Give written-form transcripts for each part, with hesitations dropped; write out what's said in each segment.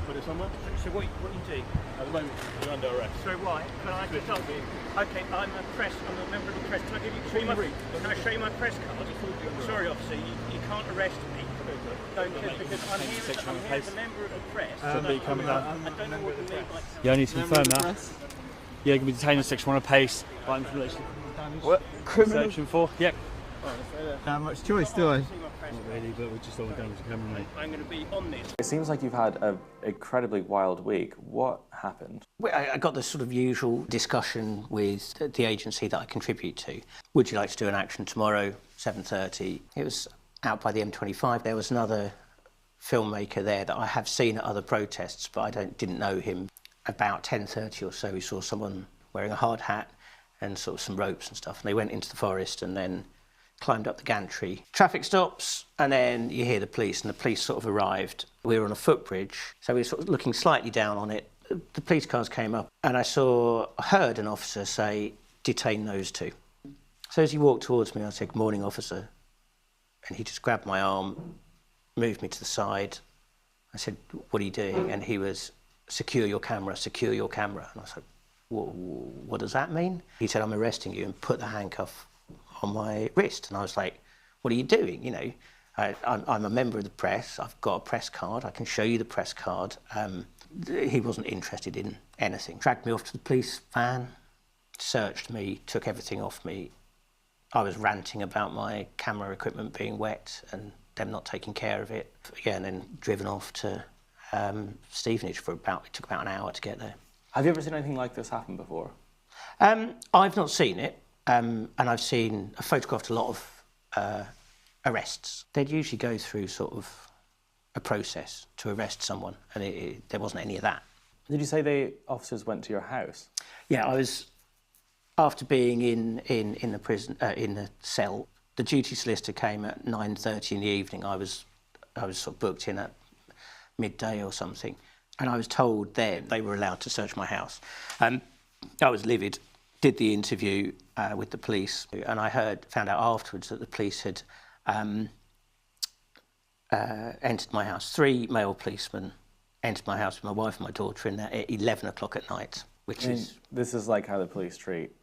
Put it somewhere? So what you do? At the moment, you're under arrest. So why? Can I just tell you? Okay, I'm a member of the press. Can I give you can I show you my press card? Sorry, officer, you can't arrest me. Because I'm here as a member of the press. Somebody coming out. I don't know what you mean by... Yeah, I need to confirm that. Yeah, going to be detained in section 1 of pace. By information. What? Criminal? Section 4. Yep. Not much choice, do I? Not really, but we're just all going to camera, mate. I'm going to be on this. It seems like you've had an incredibly wild week. What happened? I got the sort of usual discussion with the agency that I contribute to. Would you like to do an action tomorrow, 7:30? It was out by the M25. There was another filmmaker there that I have seen at other protests, but I didn't know him. About 10:30 or so, we saw someone wearing a hard hat and sort of some ropes and stuff, and they went into the forest and then climbed up the gantry. Traffic stops, and then you hear the police, and the police sort of arrived. We were on a footbridge, so we were sort of looking slightly down on it. The police cars came up, and I heard an officer say, "Detain those two." So as he walked towards me, I said, "Good morning, officer." And he just grabbed my arm, moved me to the side. I said, "What are you doing?" And he was, secure your camera. And I was like, what does that mean? He said, "I'm arresting you," and put the handcuff on my wrist. And I was like, "What are you doing?" You know, I'm a member of the press. I've got a press card. I can show you the press card. He wasn't interested in anything. Dragged me off to the police van, searched me, took everything off me. I was ranting about my camera equipment being wet and them not taking care of it. Yeah, and then driven off to Stevenage it took about an hour to get there. Have you ever seen anything like this happen before? I've not seen it, and I've photographed a lot of arrests. They'd usually go through sort of a process to arrest someone, and there wasn't any of that. Did you say the officers went to your house? Yeah, I was, after being in the prison, in the cell, the duty solicitor came at 9:30 in the evening. I was sort of booked in at midday or something, and I was told then they were allowed to search my house. I was livid, did the interview with the police, and I found out afterwards that the police had entered my house. 3 male policemen entered my house with my wife and my daughter in there at 11 o'clock at night, which is... This is like how the police treat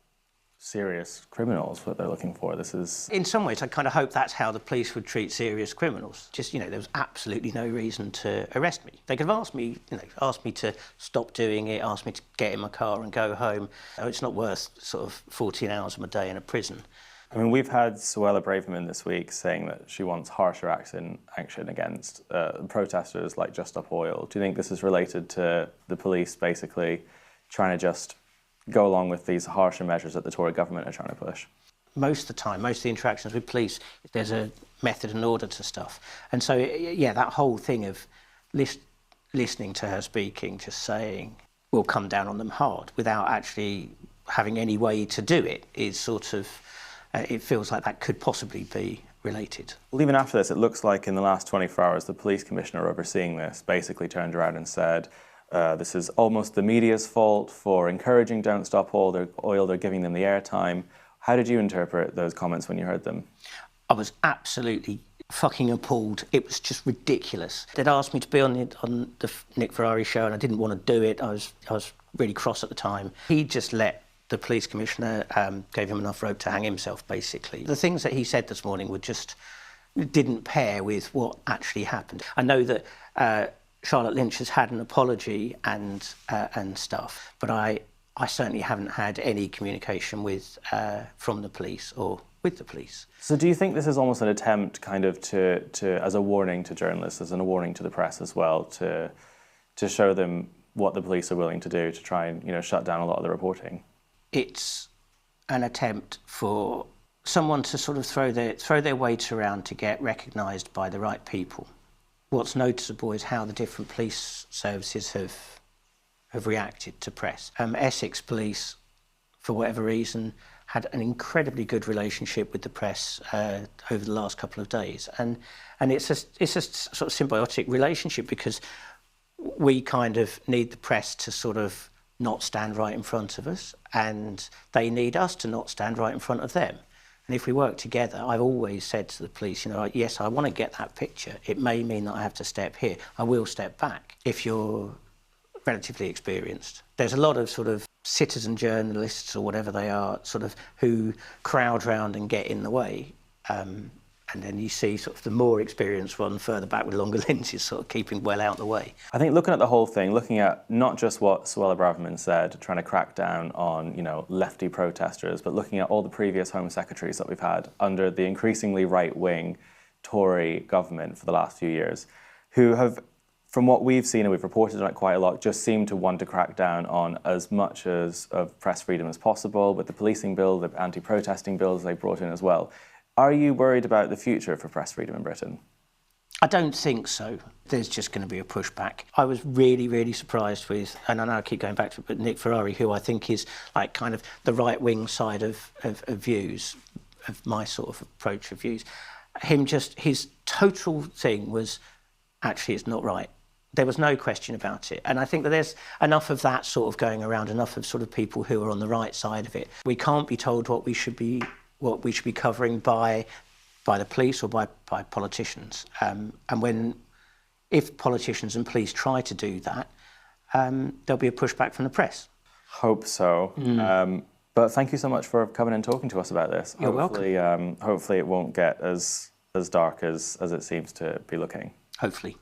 serious criminals, what they're looking for. This is... In some ways, I kind of hope that's how the police would treat serious criminals. Just, you know, there was absolutely no reason to arrest me. They could have asked me, asked me to stop doing it, asked me to get in my car and go home. It's not worth sort of 14 hours of my day in a prison. I mean, we've had Suella Braverman this week saying that she wants harsher action against protesters like Just Stop Oil. Do you think this is related to the police basically trying to just go along with these harsher measures that the Tory government are trying to push? Most of the time, most of the interactions with police, there's a method and order to stuff. And so, yeah, that whole thing of listening to her speaking, just saying, we'll come down on them hard, without actually having any way to do it, is sort of, it feels like that could possibly be related. Well, even after this, it looks like in the last 24 hours, the police commissioner overseeing this basically turned around and said, this is almost the media's fault for encouraging Don't Stop Oil. They're giving them the airtime. How did you interpret those comments when you heard them? I was absolutely fucking appalled. It was just ridiculous. They'd asked me to be on the Nick Ferrari show, and I didn't want to do it. I was really cross at the time. He just let the police commissioner gave him enough rope to hang himself, basically. The things that he said this morning didn't pair with what actually happened. I know that Charlotte Lynch has had an apology and stuff, but I certainly haven't had any communication from the police or with the police. So do you think this is almost an attempt kind of to as a warning to journalists, as a warning to the press as well, to show them what the police are willing to do to try and, shut down a lot of the reporting? It's an attempt for someone to sort of throw their weight around to get recognised by the right people. What's noticeable is how the different police services have reacted to press. Essex Police, for whatever reason, had an incredibly good relationship with the press over the last couple of days, and it's a sort of symbiotic relationship, because we kind of need the press to sort of not stand right in front of us, and they need us to not stand right in front of them. And if we work together, I've always said to the police, you know, like, yes, I want to get that picture. It may mean that I have to step here. I will step back if you're relatively experienced. There's a lot of sort of citizen journalists or whatever they are, sort of who crowd round and get in the way. And then you see sort of the more experienced one further back with longer lenses sort of keeping well out of the way. I think looking at the whole thing, looking at not just what Suella Braverman said, trying to crack down on, you know, lefty protesters, but looking at all the previous Home Secretaries that we've had under the increasingly right-wing Tory government for the last few years, who have, from what we've seen, and we've reported on it quite a lot, just seem to want to crack down on as much of press freedom as possible, with the policing bill, the anti-protesting bills they brought in as well. Are you worried about the future for press freedom in Britain? I don't think so. There's just going to be a pushback. I was really, really surprised with, and I know I keep going back to it, but Nick Ferrari, who I think is like kind of the right-wing side of views, of my sort of approach of views. His total thing was, actually, it's not right. There was no question about it. And I think that there's enough of that sort of going around, enough of sort of people who are on the right side of it. We can't be told what we should be covering by the police or by politicians. And if politicians and police try to do that, there'll be a pushback from the press. Hope so. But thank you so much for coming and talking to us about this. You're welcome. Hopefully it won't get as dark as it seems to be looking. Hopefully.